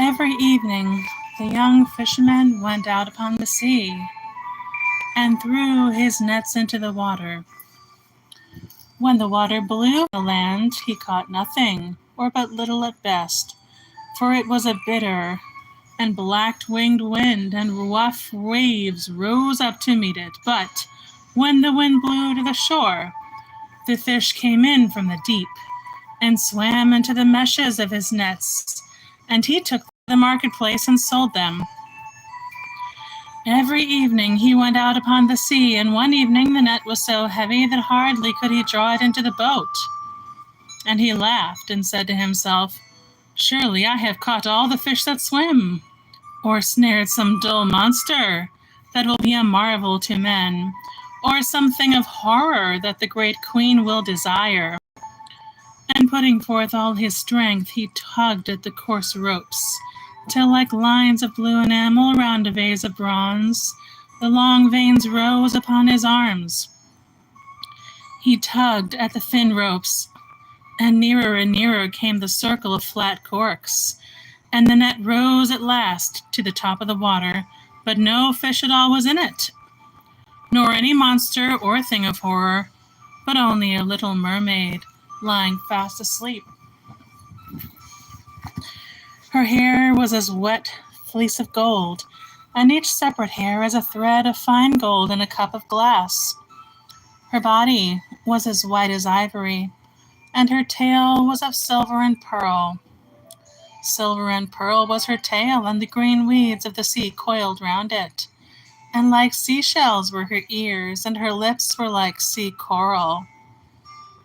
Every evening the young fisherman went out upon the sea and threw his nets into the water. When the water blew on the land, he caught nothing, or but little at best, for it was a bitter and black-winged wind, and rough waves rose up to meet it. But when the wind blew to the shore, the fish came in from the deep and swam into the meshes of his nets, and he took them to the marketplace and sold them. Every evening he went out upon the sea, and one evening the net was so heavy that hardly could he draw it into the boat. And he laughed and said to himself, "Surely I have caught all the fish that swim, or snared some dull monster that will be a marvel to men, or something of horror that the great queen will desire." And putting forth all his strength, he tugged at the coarse ropes, till like lines of blue enamel round a vase of bronze, the long veins rose upon his arms. He tugged at the thin ropes, and nearer came the circle of flat corks, and the net rose at last to the top of the water, but no fish at all was in it, nor any monster or thing of horror, but only a little mermaid lying fast asleep. Her hair was as wet fleece of gold, and each separate hair as a thread of fine gold in a cup of glass. Her body was as white as ivory, and her tail was of silver and pearl. Silver and pearl was her tail, and the green weeds of the sea coiled round it. And like seashells were her ears, and her lips were like sea coral.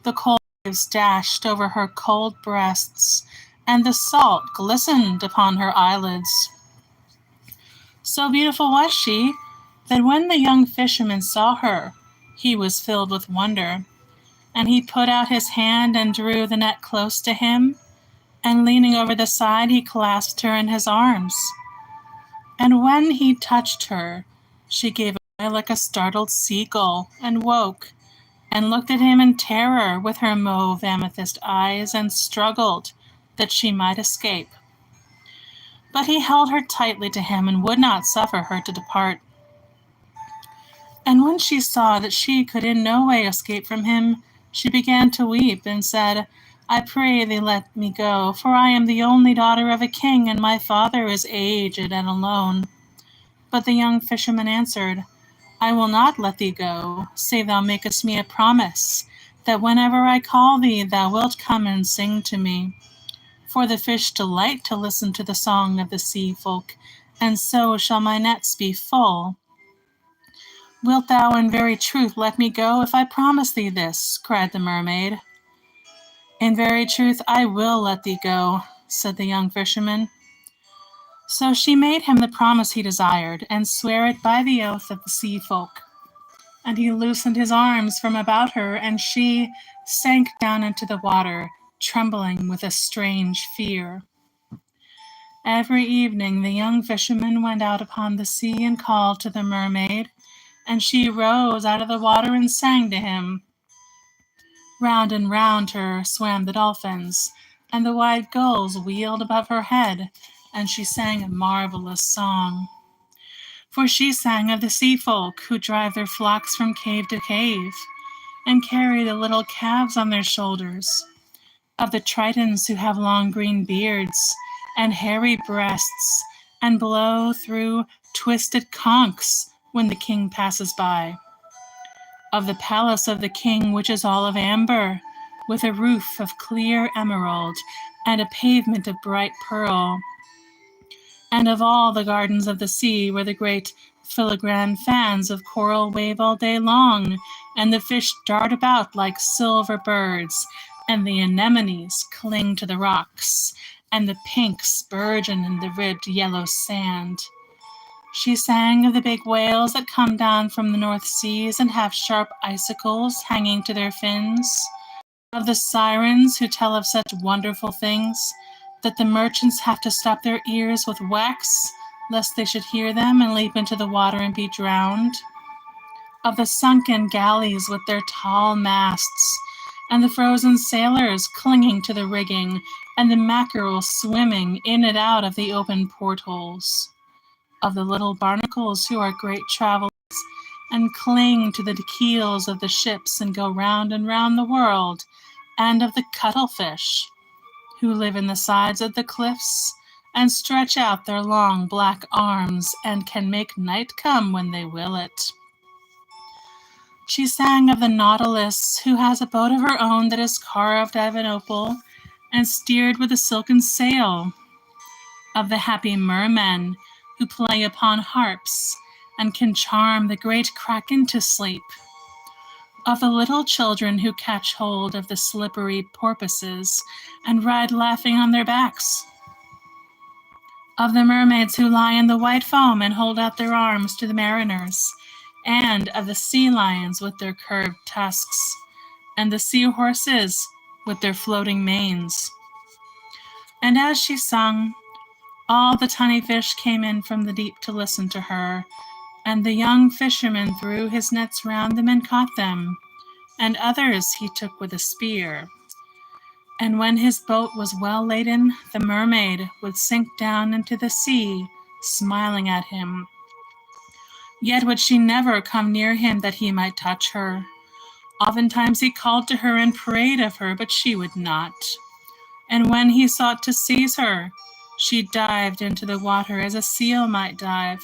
The cold waves dashed over her cold breasts, and the salt glistened upon her eyelids. So beautiful was she, that when the young fisherman saw her, he was filled with wonder, and he put out his hand and drew the net close to him, and leaning over the side, he clasped her in his arms. And when he touched her, she gave a cry like a startled seagull, and woke, and looked at him in terror with her mauve amethyst eyes, and struggled that she might escape. But he held her tightly to him, and would not suffer her to depart. And when she saw that she could in no way escape from him, she began to weep, and said, "I pray thee let me go, for I am the only daughter of a king, and my father is aged and alone." But the young fisherman answered, "I will not let thee go, save thou makest me a promise, that whenever I call thee, thou wilt come and sing to me. For the fish delight to listen to the song of the sea folk, and so shall my nets be full." "Wilt thou in very truth let me go if I promise thee this?" cried the mermaid. "In very truth I will let thee go," said the young fisherman. So she made him the promise he desired, and sware it by the oath of the sea folk. And he loosened his arms from about her, and she sank down into the water, trembling with a strange fear. Every evening the young fisherman went out upon the sea and called to the mermaid, and she rose out of the water and sang to him. Round and round her swam the dolphins, and the white gulls wheeled above her head, and she sang a marvelous song. For she sang of the sea folk who drive their flocks from cave to cave, and carry the little calves on their shoulders, of the tritons who have long green beards and hairy breasts, and blow through twisted conchs when the king passes by, of the palace of the king, which is all of amber, with a roof of clear emerald and a pavement of bright pearl, and of all the gardens of the sea, where the great filigrane fans of coral wave all day long, and the fish dart about like silver birds, and the anemones cling to the rocks, and the pinks burgeon in the ribbed yellow sand. She sang of the big whales that come down from the North Seas and have sharp icicles hanging to their fins, of the sirens who tell of such wonderful things that the merchants have to stop their ears with wax, lest they should hear them and leap into the water and be drowned, of the sunken galleys with their tall masts, and the frozen sailors clinging to the rigging, and the mackerel swimming in and out of the open portholes, of the little barnacles who are great travelers and cling to the keels of the ships and go round and round the world, and of the cuttlefish, who live in the sides of the cliffs and stretch out their long black arms and can make night come when they will it. She sang of the nautilus, who has a boat of her own that is carved out of an opal and steered with a silken sail, of the happy mermen who play upon harps and can charm the great kraken to sleep, of the little children who catch hold of the slippery porpoises and ride laughing on their backs, of the mermaids who lie in the white foam and hold out their arms to the mariners, and of the sea lions with their curved tusks, and the sea horses with their floating manes. And as she sung, all the tiny fish came in from the deep to listen to her, and the young fisherman threw his nets round them and caught them, and others he took with a spear. And when his boat was well laden, the mermaid would sink down into the sea, smiling at him. Yet would she never come near him that he might touch her. Oftentimes he called to her and prayed of her, but she would not. And when he sought to seize her, she dived into the water as a seal might dive,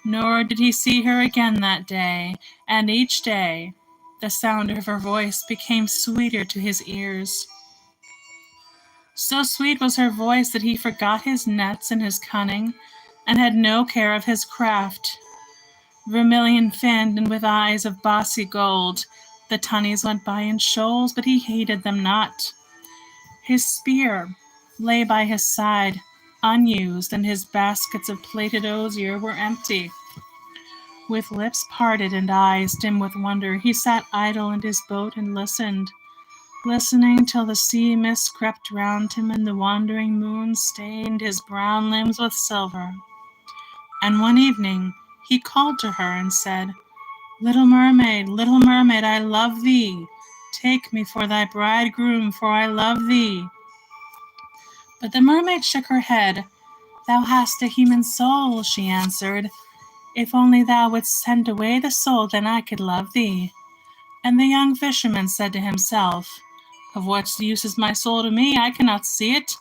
nor did he see her again that day, and each day the sound of her voice became sweeter to his ears. So sweet was her voice that he forgot his nets and his cunning, and had no care of his craft. Vermilion-finned and with eyes of bossy gold, the tunnies went by in shoals, but he heeded them not. His spear lay by his side, unused, and his baskets of plaited osier were empty. With lips parted and eyes dim with wonder, he sat idle in his boat and listened, listening till the sea mist crept round him and the wandering moon stained his brown limbs with silver. And one evening he called to her and said, little mermaid, I love thee. Take me for thy bridegroom, for I love thee." But the mermaid shook her head. "Thou hast a human soul," she answered. "If only thou wouldst send away the soul, then I could love thee." And the young fisherman said to himself, "Of what use is my soul to me? I cannot see it.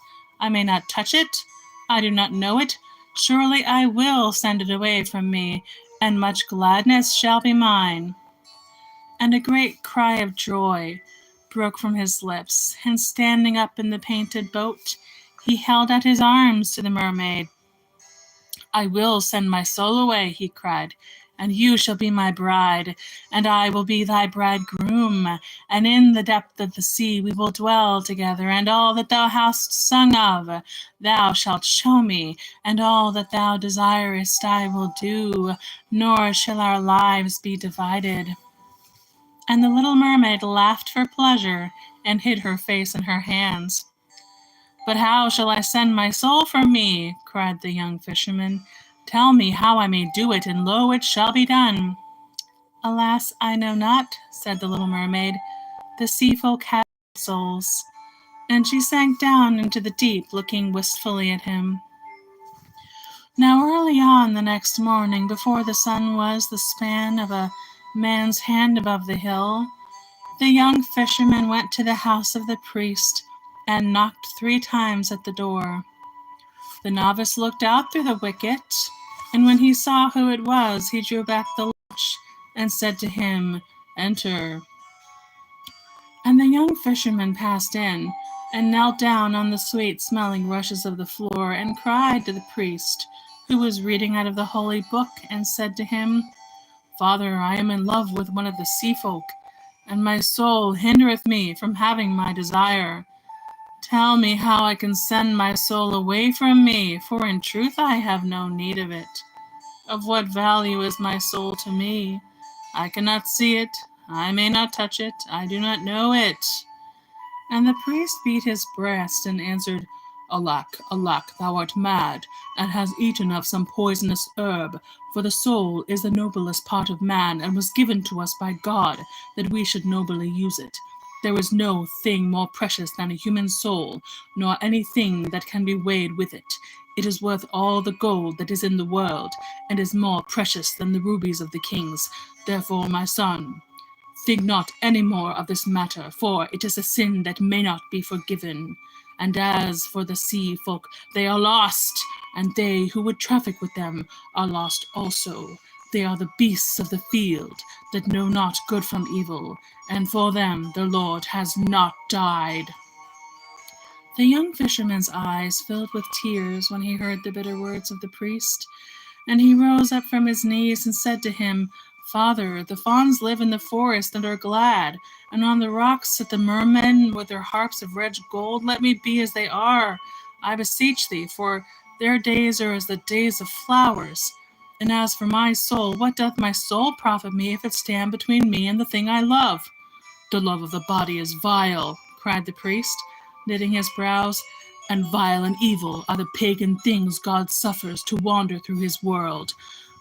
I may not touch it. I do not know it. Surely I will send it away from me, and much gladness shall be mine." And a great cry of joy broke from his lips, and standing up in the painted boat, he held out his arms to the mermaid. "I will send my soul away," he cried, "and you shall be my bride, and I will be thy bridegroom, and in the depth of the sea we will dwell together, and all that thou hast sung of thou shalt show me, and all that thou desirest I will do, nor shall our lives be divided." And the little mermaid laughed for pleasure and hid her face in her hands. "But how shall I send my soul from me?" cried the young fisherman. "Tell me how I may do it, and lo, it shall be done." "Alas, I know not," said the little mermaid. "The sea folk have souls." And she sank down into the deep, looking wistfully at him. Now early on the next morning, before the sun was the span of a man's hand above the hill, the young fisherman went to the house of the priest and knocked 3 times at the door. The novice looked out through the wicket, and when he saw who it was, he drew back the latch and said to him, "Enter." And the young fisherman passed in and knelt down on the sweet-smelling rushes of the floor and cried to the priest, who was reading out of the holy book, and said to him, "Father, I am in love with one of the sea folk, and my soul hindereth me from having my desire. Tell me how I can send my soul away from me, for in truth I have no need of it. Of what value is my soul to me? I cannot see it, I may not touch it, I do not know it." And the priest beat his breast and answered, "Alack, alack, thou art mad, and hast eaten of some poisonous herb, for the soul is the noblest part of man, and was given to us by God, that we should nobly use it. There is no thing more precious than a human soul, nor anything that can be weighed with it. It is worth all the gold that is in the world, and is more precious than the rubies of the kings. Therefore, my son, think not any more of this matter, for it is a sin that may not be forgiven. And as for the sea folk, they are lost, and they who would traffic with them are lost also. They are the beasts of the field that know not good from evil, and for them the Lord has not died. The young fisherman's eyes filled with tears when he heard the bitter words of the priest, and he rose up from his knees and said to him, Father, the fawns live in the forest and are glad, and on the rocks sit the mermen with their harps of red gold. Let me be as they are, I beseech thee, for their days are as the days of flowers. And as for my soul, what doth my soul profit me if it stand between me and the thing I love? The love of the body is vile, cried the priest, knitting his brows, and vile and evil are the pagan things God suffers to wander through his world.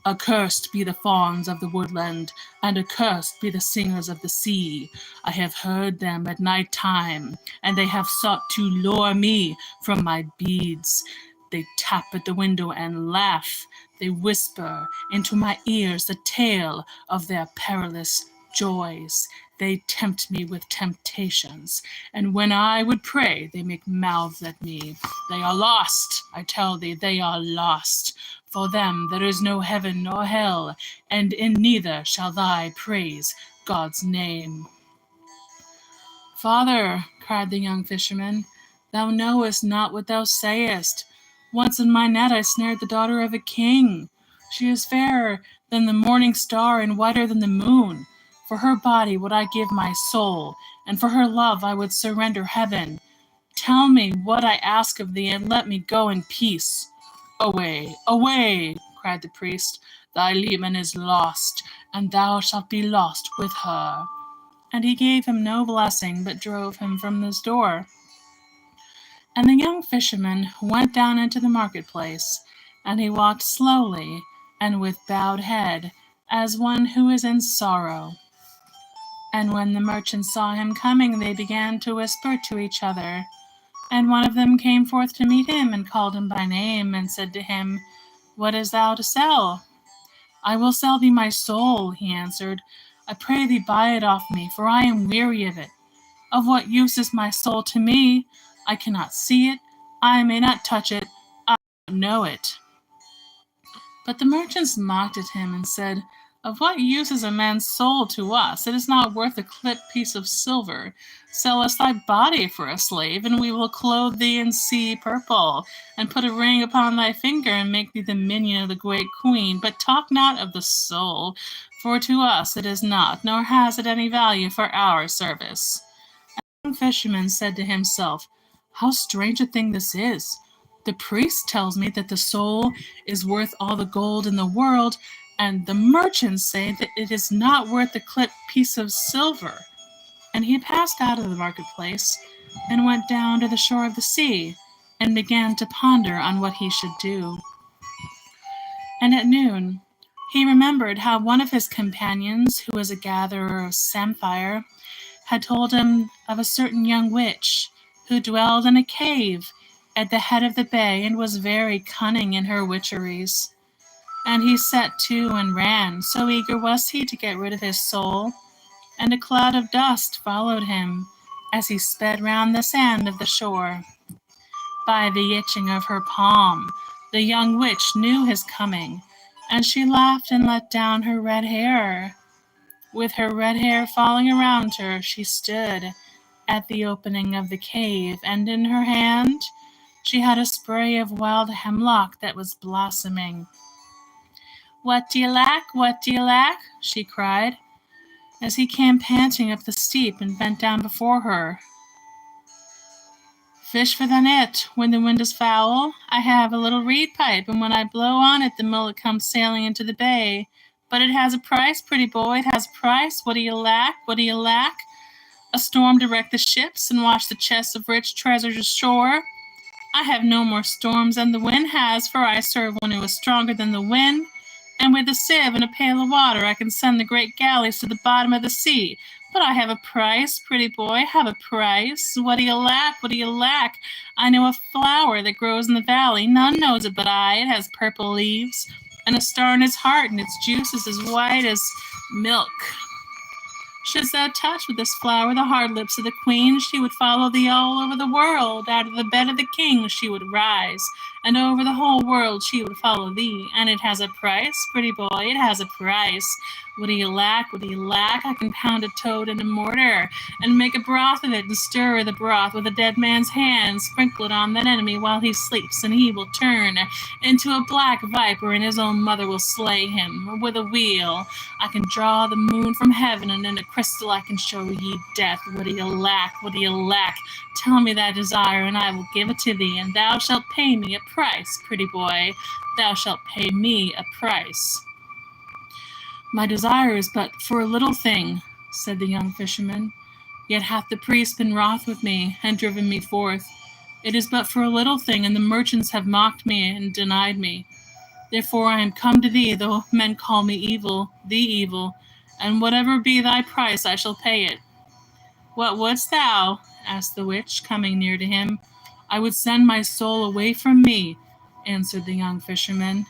Accursed be the fawns of the woodland, and accursed be the singers of the sea. I have heard them at night time, and they have sought to lure me from my beads. They tap at the window and laugh. They whisper into my ears the tale of their perilous joys. They tempt me with temptations, and when I would pray, they make mouths at me. They are lost, I tell thee, they are lost. For them there is no heaven nor hell, and in neither shall thy praise God's name. Father, cried the young fisherman, thou knowest not what thou sayest. Once in my net I snared the daughter of a king. She is fairer than the morning star and whiter than the moon. For her body would I give my soul, and for her love I would surrender heaven. Tell me what I ask of thee, and let me go in peace. Away, away, cried the priest, thy leman is lost, and thou shalt be lost with her. And he gave him no blessing, but drove him from his door. And the young fisherman went down into the marketplace, and he walked slowly and with bowed head, as one who is in sorrow. And when the merchants saw him coming, they began to whisper to each other. And one of them came forth to meet him, and called him by name, and said to him, What hast thou to sell? I will sell thee my soul, he answered. I pray thee buy it off me, for I am weary of it. Of what use is my soul to me? I cannot see it, I may not touch it, I don't know it. But the merchants mocked at him and said, Of what use is a man's soul to us? It is not worth a clipped piece of silver. Sell us thy body for a slave, and we will clothe thee in sea purple, and put a ring upon thy finger, and make thee the minion of the great queen. But talk not of the soul, for to us it is not, nor has it any value for our service. And the fisherman said to himself, How strange a thing this is! The priest tells me that the soul is worth all the gold in the world, and the merchants say that it is not worth a clipped piece of silver. And he passed out of the marketplace and went down to the shore of the sea, and began to ponder on what he should do. And at noon he remembered how one of his companions, who was a gatherer of samphire, had told him of a certain young witch who dwelled in a cave at the head of the bay, and was very cunning in her witcheries. And he set to and ran, so eager was he to get rid of his soul, and a cloud of dust followed him as he sped round the sand of the shore. By the itching of her palm, the young witch knew his coming, and she laughed and let down her red hair. With her red hair falling around her, she stood at the opening of the cave, and in her hand she had a spray of wild hemlock that was blossoming. What do you lack? What do you lack? She cried, as he came panting up the steep and bent down before her. Fish for the net when the wind is foul. I have a little reed pipe, and when I blow on it, the mullet comes sailing into the bay. But it has a price, pretty boy, it has a price. What do you lack? What do you lack? A storm to wreck the ships and wash the chests of rich treasures ashore. I have no more storms than the wind has, for I serve one who is stronger than the wind, and with a sieve and a pail of water I can send the great galleys to the bottom of the sea. But I have a price, pretty boy, have a price. What do you lack? What do you lack? I know a flower that grows in the valley. None knows it but I. It has purple leaves and a star in its heart, and its juice is as white as milk. Shouldst thou touch with this flower the hard lips of the queen, she would follow thee all over the world. Out of the bed of the king she would rise, and over the whole world she would follow thee. And it has a price, pretty boy, it has a price. What do you lack? What do you lack? I can pound a toad in a mortar, and make a broth of it, and stir the broth with a dead man's hand, sprinkle it on that enemy while he sleeps, and he will turn into a black viper, and his own mother will slay him with a wheel. I can draw the moon from heaven, and in a crystal I can show ye death. What do you lack? What do you lack? Tell me thy desire, and I will give it to thee, and thou shalt pay me a price, pretty boy. Thou shalt pay me a price. My desire is but for a little thing, said the young fisherman. Yet hath the priest been wroth with me, and driven me forth. It is but for a little thing, and the merchants have mocked me and denied me. Therefore I am come to thee, though men call me evil, thee evil, and whatever be thy price I shall pay it. What wouldst thou? Asked the witch, coming near to him. I would send my soul away from me, answered the young fisherman.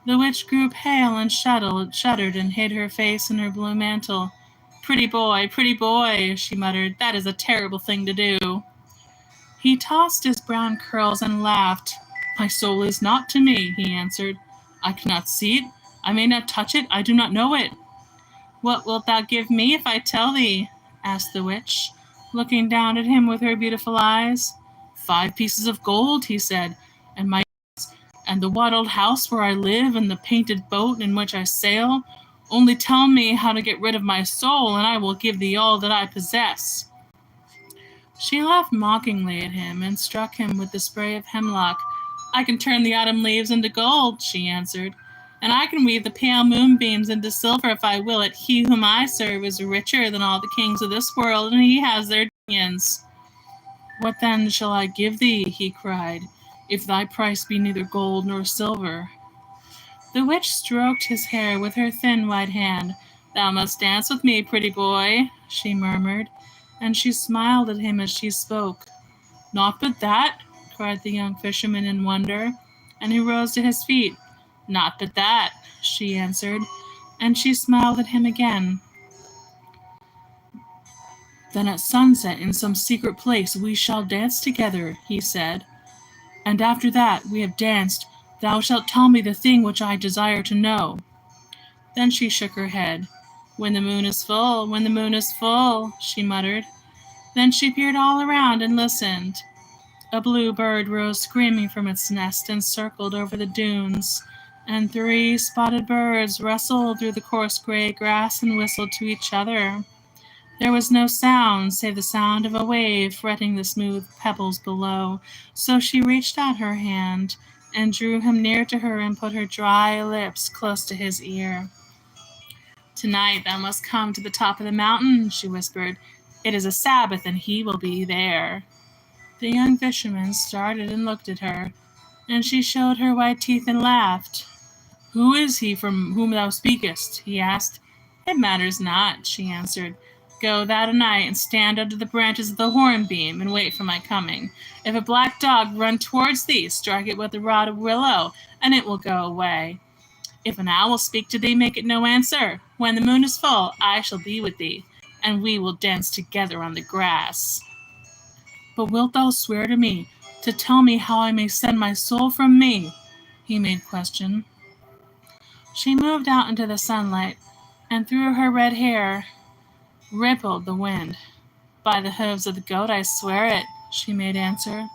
The witch grew pale and shuddered and hid her face in her blue mantle. Pretty boy, she muttered, that is a terrible thing to do. He tossed his brown curls and laughed. My soul is not to me, he answered. I cannot see it, I may not touch it, I do not know it. What wilt thou give me if I tell thee? Asked the witch, looking down at him with her beautiful eyes. 5 pieces of gold, he said, and the wattled house where I live, and the painted boat in which I sail. Only tell me how to get rid of my soul, and I will give thee all that I possess. She laughed mockingly at him, and struck him with the spray of hemlock. I can turn the autumn leaves into gold, she answered, and I can weave the pale moonbeams into silver if I will it. He whom I serve is richer than all the kings of this world, and he has their dominions. What then shall I give thee, he cried, if thy price be neither gold nor silver? The witch stroked his hair with her thin white hand. Thou must dance with me, pretty boy, she murmured, and she smiled at him as she spoke. Not but that, cried the young fisherman in wonder, and he rose to his feet. Not but that, she answered, and she smiled at him again. Then at sunset in some secret place we shall dance together, he said. And after that we have danced, thou shalt tell me the thing which I desire to know. Then she shook her head. When the moon is full, when the moon is full, she muttered. Then she peered all around and listened. A blue bird rose screaming from its nest and circled over the dunes, and 3 spotted birds rustled through the coarse gray grass and whistled to each other. There was no sound save the sound of a wave fretting the smooth pebbles below, so she reached out her hand and drew him near to her and put her dry lips close to his ear. Tonight thou must come to the top of the mountain, she whispered. It is a Sabbath, and he will be there. The young fisherman started and looked at her, and she showed her white teeth and laughed. Who is he from whom thou speakest? He asked. It matters not, she answered. Go thou tonight and stand under the branches of the hornbeam and wait for my coming. If a black dog run towards thee, strike it with a rod of willow, and it will go away. If an owl speak to thee, make it no answer. When the moon is full, I shall be with thee, and we will dance together on the grass. But wilt thou swear to me to tell me how I may send my soul from me? He made question. She moved out into the sunlight, and through her red hair rippled the wind. By the hooves of the goat, I swear it, she made answer.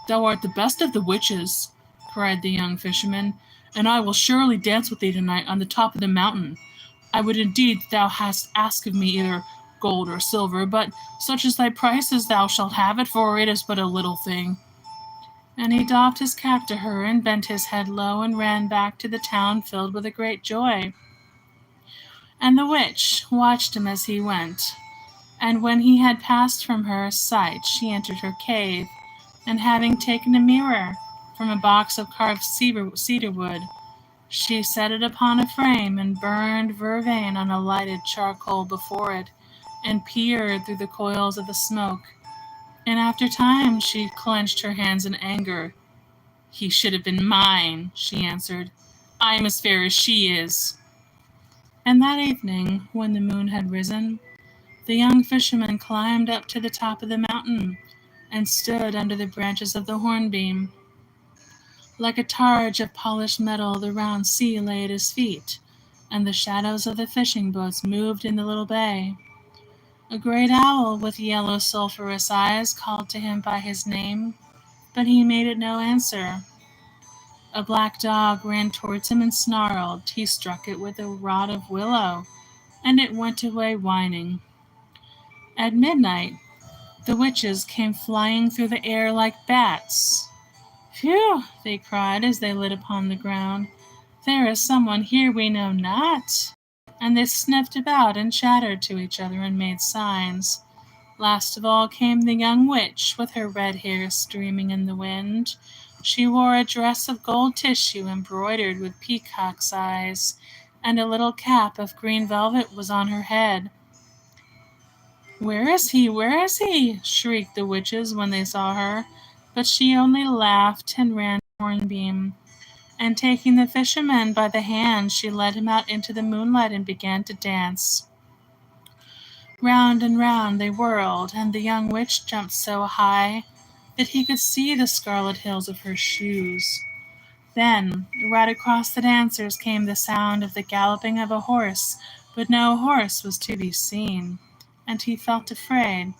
Thou art the best of the witches, cried the young fisherman, and I will surely dance with thee tonight on the top of the mountain. I would indeed thou hast asked of me either gold or silver, but such as thy price as thou shalt have it, for it is but a little thing. And he doffed his cap to her and bent his head low and ran back to the town filled with a great joy. And the witch watched him as he went, and when he had passed from her sight, she entered her cave, and having taken a mirror from a box of carved cedar wood, she set it upon a frame and burned vervain on a lighted charcoal before it, and peered through the coils of the smoke, and after time she clenched her hands in anger. "He should have been mine," she answered. "I am as fair as she is." And that evening, when the moon had risen, the young fisherman climbed up to the top of the mountain and stood under the branches of the hornbeam. Like a targe of polished metal, the round sea lay at his feet, and the shadows of the fishing boats moved in the little bay. A great owl with yellow sulphurous eyes called to him by his name, but he made it no answer. A black dog ran towards him and snarled. He struck it with a rod of willow, and it went away whining. At midnight, the witches came flying through the air like bats. "Phew!" they cried as they lit upon the ground. "There is someone here we know not." And they sniffed about and chattered to each other and made signs. Last of all came the young witch, with her red hair streaming in the wind. She wore a dress of gold tissue embroidered with peacock's eyes, and a little cap of green velvet was on her head. "Where is he? Where is he?" shrieked the witches when they saw her, but she only laughed and ran to the hornbeam, and taking the fisherman by the hand she led him out into the moonlight and began to dance. Round and round they whirled, and the young witch jumped so high that he could see the scarlet heels of her shoes. Then, right across the dancers came the sound of the galloping of a horse, but no horse was to be seen, and he felt afraid.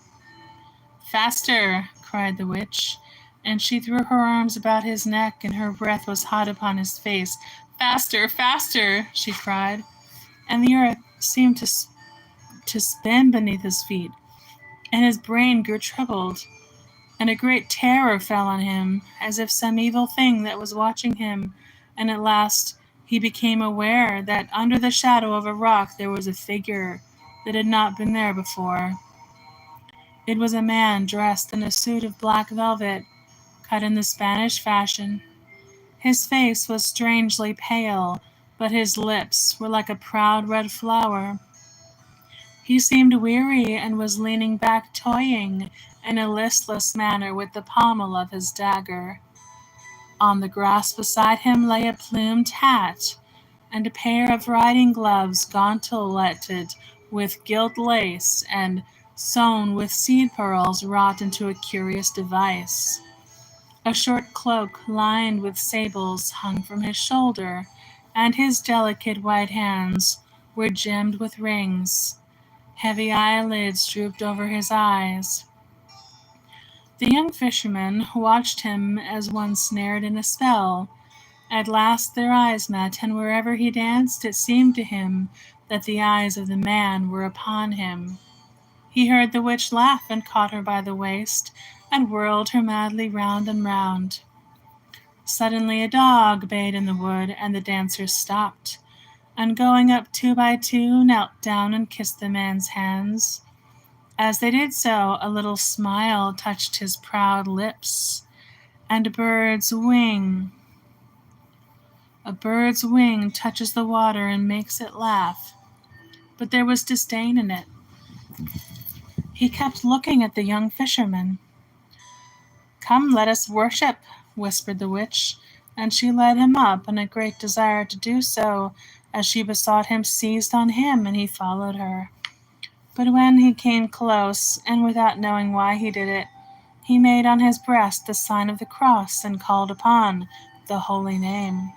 "Faster!" cried the witch, and she threw her arms about his neck, and her breath was hot upon his face. "Faster! Faster!" she cried, and the earth seemed to spin beneath his feet, and his brain grew troubled, and a great terror fell on him, as if some evil thing that was watching him, and at last he became aware that under the shadow of a rock there was a figure that had not been there before. It was a man dressed in a suit of black velvet, cut in the Spanish fashion. His face was strangely pale, but his lips were like a proud red flower. He seemed weary and was leaning back toying in a listless manner with the pommel of his dagger. On the grass beside him lay a plumed hat, and a pair of riding gloves gauntleted with gilt lace and sewn with seed pearls wrought into a curious device. A short cloak lined with sables hung from his shoulder, and his delicate white hands were gemmed with rings. Heavy eyelids drooped over his eyes. The young fisherman watched him as one snared in a spell. At last their eyes met, and wherever he danced it seemed to him that the eyes of the man were upon him. He heard the witch laugh and caught her by the waist and whirled her madly round and round. Suddenly a dog bayed in the wood, and the dancers stopped, and going up two by two knelt down and kissed the man's hands. As they did so, a little smile touched his proud lips, and a bird's wing touches the water and makes it laugh, but there was disdain in it. He kept looking at the young fisherman. "Come, let us worship," whispered the witch, and she led him up, and a great desire to do so, as she besought him, seized on him, and he followed her. But when he came close, and without knowing why he did it, he made on his breast the sign of the cross and called upon the holy name.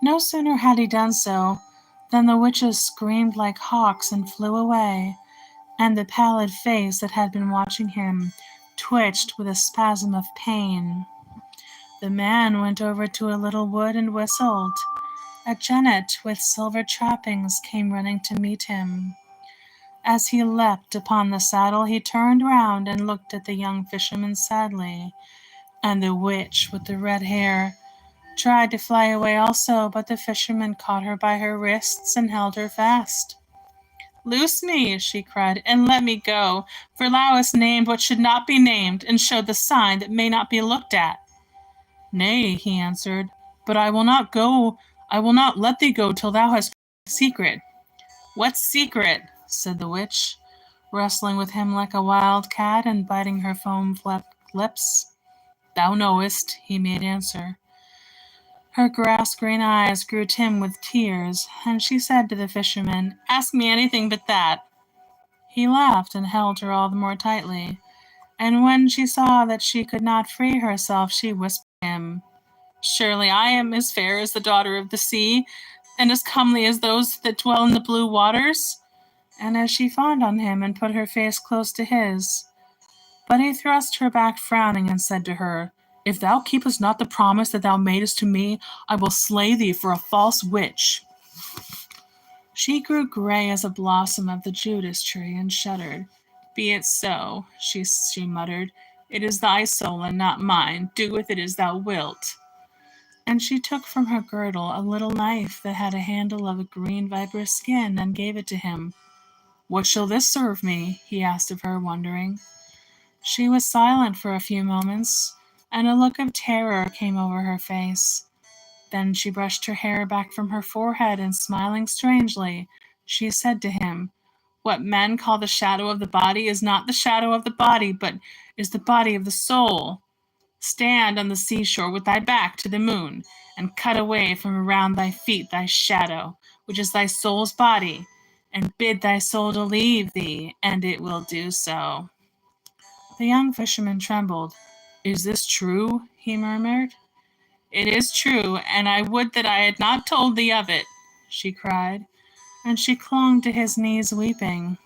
No sooner had he done so than the witches screamed like hawks and flew away, and the pallid face that had been watching him twitched with a spasm of pain. The man went over to a little wood and whistled. A jennet with silver trappings came running to meet him. As he leapt upon the saddle, he turned round and looked at the young fisherman sadly, and the witch with the red hair tried to fly away also, but the fisherman caught her by her wrists and held her fast. "Loose me," she cried, "and let me go, for thou hast named what should not be named, and showed the sign that may not be looked at." "Nay," he answered, "but I will not let thee go till thou hast told the secret." "What secret?" said the witch, wrestling with him like a wild cat and biting her foam-flecked lips. Thou knowest, he made answer. Her grass-green eyes grew dim with tears, and she said to the fisherman, Ask me anything but that. He laughed and held her all the more tightly, and when she saw that she could not free herself, she whispered to him, Surely I am as fair as the daughter of the sea, and as comely as those that dwell in the blue waters. And as she fawned on him and put her face close to his, but he thrust her back frowning and said to her, If thou keepest not the promise that thou madest to me, I will slay thee for a false witch. She grew gray as a blossom of the Judas tree and shuddered. Be it so, she muttered. It is thy soul and not mine. Do with it as thou wilt. And she took from her girdle a little knife that had a handle of a green viper's skin and gave it to him. What shall this serve me? He asked of her, wondering. She was silent for a few moments, and a look of terror came over her face. Then she brushed her hair back from her forehead, and smiling strangely, she said to him, What men call the shadow of the body is not the shadow of the body, but is the body of the soul. Stand on the seashore with thy back to the moon, and cut away from around thy feet thy shadow, which is thy soul's body, and bid thy soul to leave thee, and it will do so. The young fisherman trembled. Is this true? He murmured. It is true, and I would that I had not told thee of it, she cried, and she clung to his knees weeping.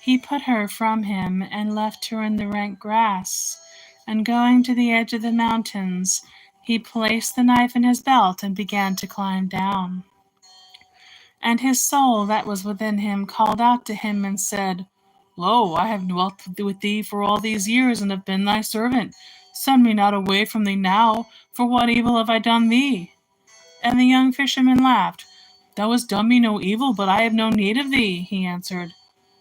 He put her from him and left her in the rank grass, and going to the edge of the mountains, he placed the knife in his belt and began to climb down. And his soul that was within him called out to him and said, Lo, I have dwelt with thee for all these years, and have been thy servant. Send me not away from thee now, for what evil have I done thee? And the young fisherman laughed. Thou hast done me no evil, but I have no need of thee, he answered.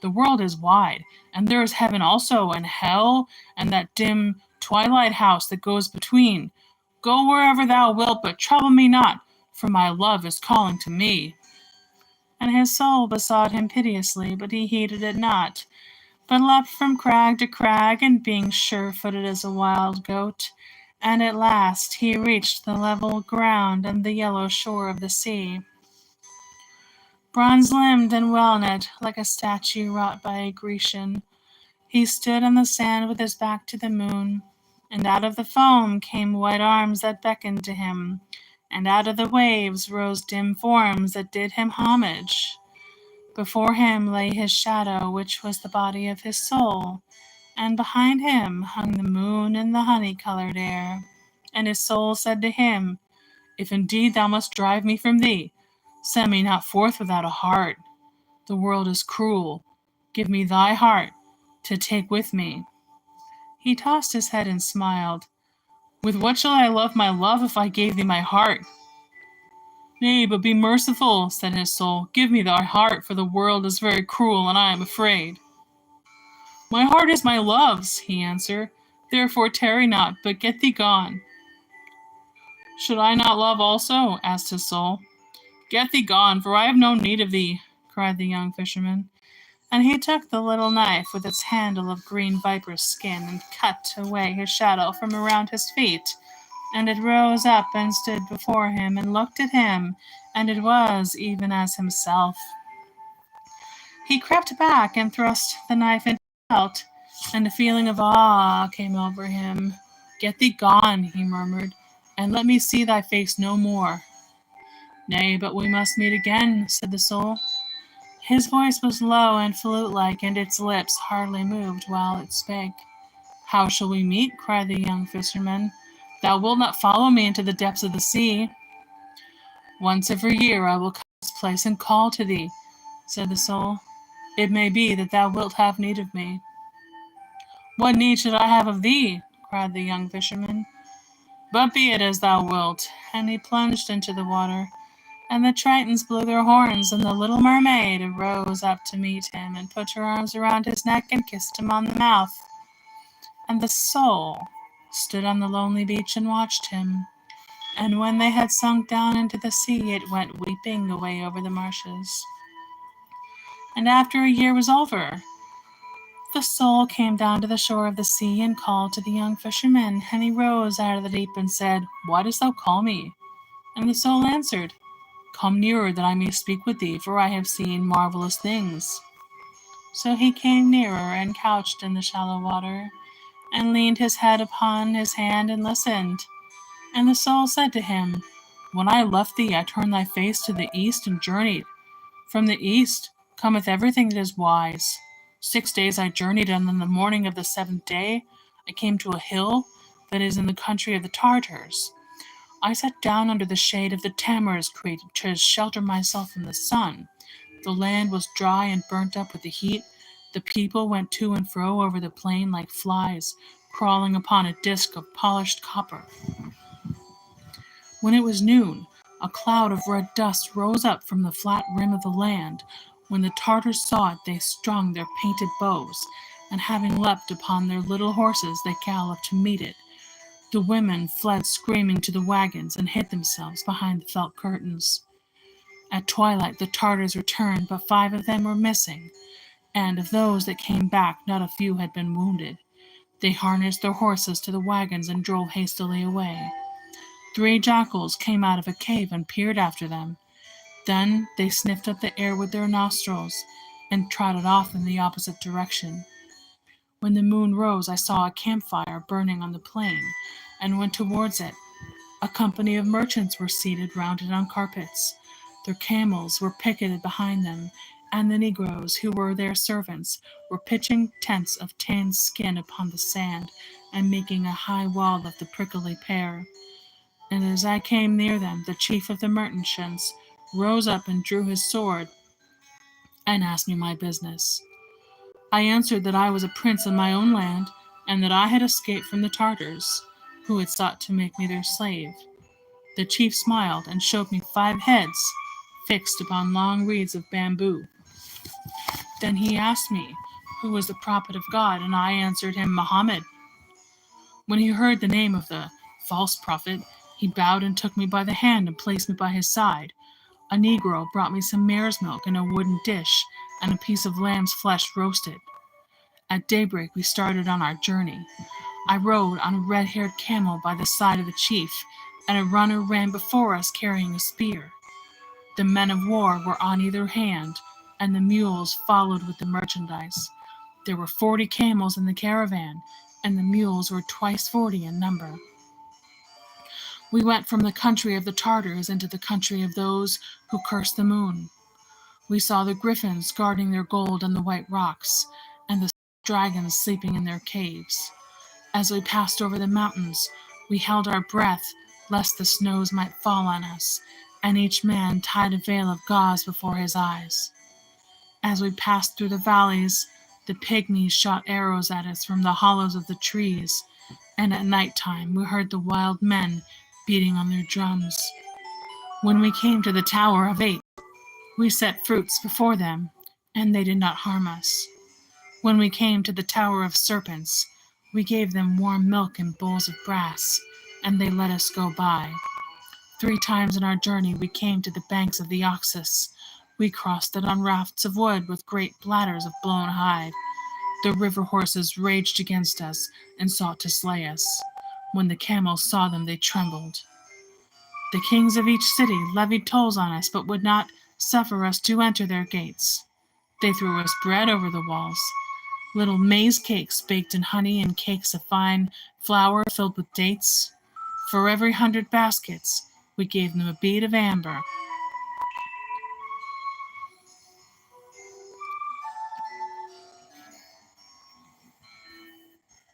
The world is wide, and there is heaven also, and hell, and that dim twilight house that goes between. Go wherever thou wilt, but trouble me not, for my love is calling to me. And his soul besought him piteously, but he heeded it not, but leapt from crag to crag, and being sure-footed as a wild goat, and at last he reached the level ground and the yellow shore of the sea. Bronze-limbed and well-knit, like a statue wrought by a Grecian, he stood on the sand with his back to the moon, and out of the foam came white arms that beckoned to him, and out of the waves rose dim forms that did him homage. Before him lay his shadow, which was the body of his soul, and behind him hung the moon in the honey-colored air. And his soul said to him, If indeed thou must drive me from thee, send me not forth without a heart. The world is cruel. Give me thy heart to take with me. He tossed his head and smiled. With what shall I love my love if I gave thee my heart? Nay, but be merciful, said his soul. Give me thy heart, for the world is very cruel, and I am afraid. My heart is my love's, he answered. Therefore tarry not, but get thee gone. Should I not love also? Asked his soul. Get thee gone, for I have no need of thee, cried the young fisherman. And he took the little knife with its handle of green viper's skin and cut away his shadow from around his feet. And it rose up and stood before him and looked at him, and it was even as himself. He crept back and thrust the knife into his belt, and a feeling of awe came over him. Get thee gone, he murmured, and let me see thy face no more. Nay, but we must meet again, said the soul. His voice was low and flute-like, and its lips hardly moved while it spake. How shall we meet? Cried the young fisherman. Thou wilt not follow me into the depths of the sea. Once every year I will come to this place and call to thee, said the soul. It may be that thou wilt have need of me. What need should I have of thee? Cried the young fisherman. But be it as thou wilt. And he plunged into the water, and the Tritons blew their horns, and the little mermaid rose up to meet him, and put her arms around his neck and kissed him on the mouth. And the soul stood on the lonely beach and watched him. And when they had sunk down into the sea, it went weeping away over the marshes. And after a year was over, the soul came down to the shore of the sea and called to the young fisherman, and he rose out of the deep and said, "Why dost thou call me?" And the soul answered, "Come nearer that I may speak with thee, for I have seen marvelous things." So he came nearer and couched in the shallow water, and leaned his head upon his hand and listened. And the soul said to him, "When I left thee, I turned thy face to the east and journeyed. From the east cometh everything that is wise. 6 days I journeyed, and on the morning of the seventh day I came to a hill that is in the country of the Tartars. I sat down under the shade of the tamarisk tree to shelter myself from the sun. The land was dry and burnt up with the heat. The people went to and fro over the plain like flies crawling upon a disk of polished copper. When it was noon, a cloud of red dust rose up from the flat rim of the land. When the Tartars saw it, they strung their painted bows, and having leapt upon their little horses, they galloped to meet it. The women fled screaming to the wagons and hid themselves behind the felt curtains. At twilight the Tartars returned, but 5 of them were missing, and of those that came back not a few had been wounded. They harnessed their horses to the wagons and drove hastily away. 3 jackals came out of a cave and peered after them. Then they sniffed up the air with their nostrils and trotted off in the opposite direction. When the moon rose, I saw a campfire burning on the plain, and went towards it. A company of merchants were seated round it on carpets. Their camels were picketed behind them, and the negroes, who were their servants, were pitching tents of tanned skin upon the sand, and making a high wall of the prickly pear. And as I came near them, the chief of the merchants rose up and drew his sword, and asked me my business. I answered that I was a prince in my own land, and that I had escaped from the Tartars, who had sought to make me their slave. The chief smiled and showed me 5 heads fixed upon long reeds of bamboo. Then he asked me who was the prophet of God, and I answered him, Mohammed. When he heard the name of the false prophet, he bowed and took me by the hand and placed me by his side. A negro brought me some mare's milk in a wooden dish and a piece of lamb's flesh roasted. At daybreak we started on our journey. I rode on a red-haired camel by the side of the chief, and a runner ran before us carrying a spear. The men of war were on either hand, and the mules followed with the merchandise. There were 40 camels in the caravan, and the mules were twice 40 in number. We went from the country of the Tartars into the country of those who curse the moon. We saw the griffins guarding their gold on the white rocks, and the dragons sleeping in their caves. As we passed over the mountains, we held our breath lest the snows might fall on us, and each man tied a veil of gauze before his eyes. As we passed through the valleys, the pygmies shot arrows at us from the hollows of the trees, and at night time we heard the wild men beating on their drums. When we came to the Tower of Eight, we set fruits before them, and they did not harm us. When we came to the Tower of Serpents, we gave them warm milk in bowls of brass, and they let us go by. 3 times in our journey we came to the banks of the Oxus. We crossed it on rafts of wood with great bladders of blown hide. The river horses raged against us and sought to slay us. When the camels saw them, they trembled. The kings of each city levied tolls on us, but would not suffer us to enter their gates. They threw us bread over the walls, little maize cakes baked in honey and cakes of fine flour filled with dates. For every 100 baskets, we gave them a bead of amber,